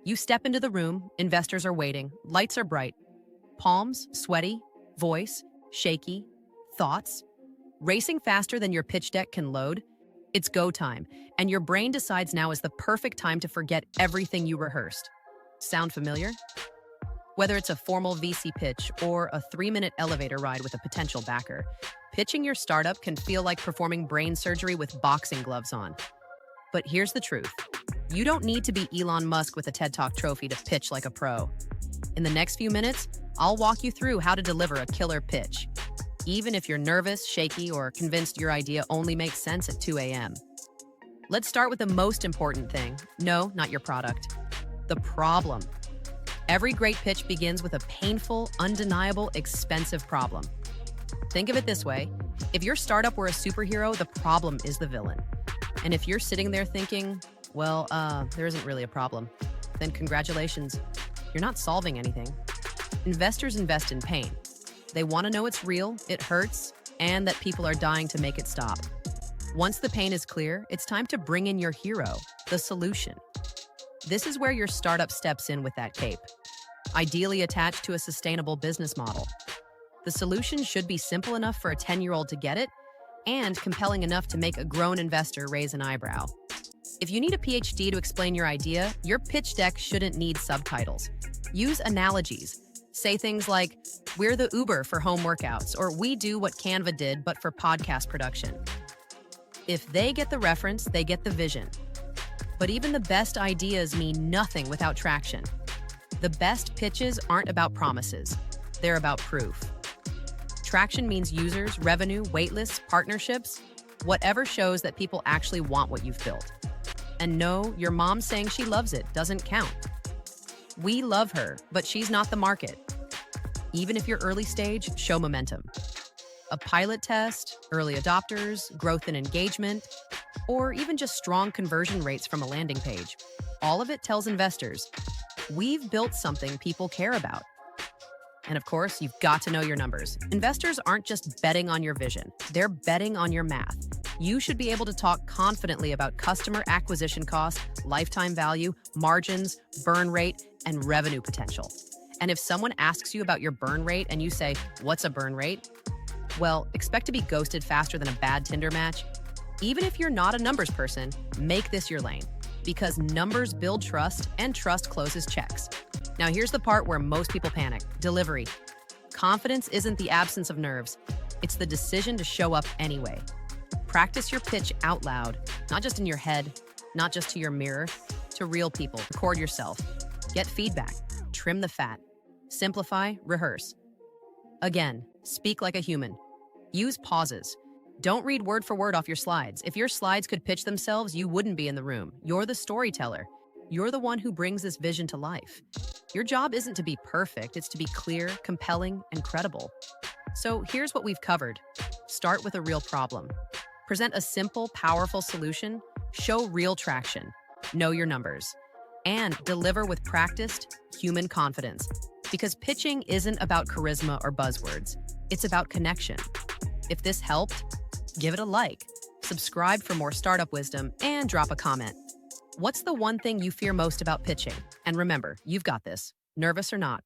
You step into the room, investors are waiting, lights are bright, palms sweaty, voice shaky, thoughts racing faster than your pitch deck can load. It's go time, and your brain decides now is the perfect time to forget everything you rehearsed. Sound familiar? Whether it's a formal VC pitch or a 3-minute elevator ride with a potential backer, pitching your startup can feel like performing brain surgery with boxing gloves on. But here's the truth. You don't need to be Elon Musk with a TED Talk trophy to pitch like a pro. In the next few minutes, I'll walk you through how to deliver a killer pitch, even if you're nervous, shaky, or convinced your idea only makes sense at 2 a.m. Let's start with the most important thing. No, not your product. The problem. Every great pitch begins with a painful, undeniable, expensive problem. Think of it this way. If your startup were a superhero, the problem is the villain. And if you're sitting there thinking, well, there isn't really a problem, then congratulations, you're not solving anything. Investors invest in pain. They want to know it's real, it hurts, and that people are dying to make it stop. Once the pain is clear, it's time to bring in your hero, the solution. This is where your startup steps in with that cape, ideally attached to a sustainable business model. The solution should be simple enough for a 10-year-old to get it and compelling enough to make a grown investor raise an eyebrow. If you need a PhD to explain your idea, your pitch deck shouldn't need subtitles. Use analogies. Say things like, we're the Uber for home workouts, or we do what Canva did but for podcast production. If they get the reference, they get the vision. But even the best ideas mean nothing without traction. The best pitches aren't about promises. They're about proof. Traction means users, revenue, waitlists, partnerships, whatever shows that people actually want what you've built. And no, your mom saying she loves it doesn't count. We love her, but she's not the market. Even if you're early stage, show momentum. A pilot test, early adopters, growth in engagement, or even just strong conversion rates from a landing page. All of it tells investors, we've built something people care about. And of course, you've got to know your numbers. Investors aren't just betting on your vision, they're betting on your math. You should be able to talk confidently about customer acquisition cost, lifetime value, margins, burn rate, and revenue potential. And if someone asks you about your burn rate and you say, what's a burn rate? Well, expect to be ghosted faster than a bad Tinder match. Even if you're not a numbers person, make this your lane, because numbers build trust and trust closes checks. Now here's the part where most people panic: delivery. Confidence isn't the absence of nerves, it's the decision to show up anyway. Practice your pitch out loud, not just in your head, not just to your mirror, to real people. Record yourself, get feedback, trim the fat, simplify, rehearse. Again, speak like a human. Use pauses. Don't read word for word off your slides. If your slides could pitch themselves, you wouldn't be in the room. You're the storyteller. You're the one who brings this vision to life. Your job isn't to be perfect, it's to be clear, compelling, and credible. So here's what we've covered. Start with a real problem. Present a simple, powerful solution. Show real traction. Know your numbers. And deliver with practiced, human confidence. Because pitching isn't about charisma or buzzwords. It's about connection. If this helped, give it a like, subscribe for more startup wisdom, and drop a comment. What's the one thing you fear most about pitching? And remember, you've got this, nervous or not.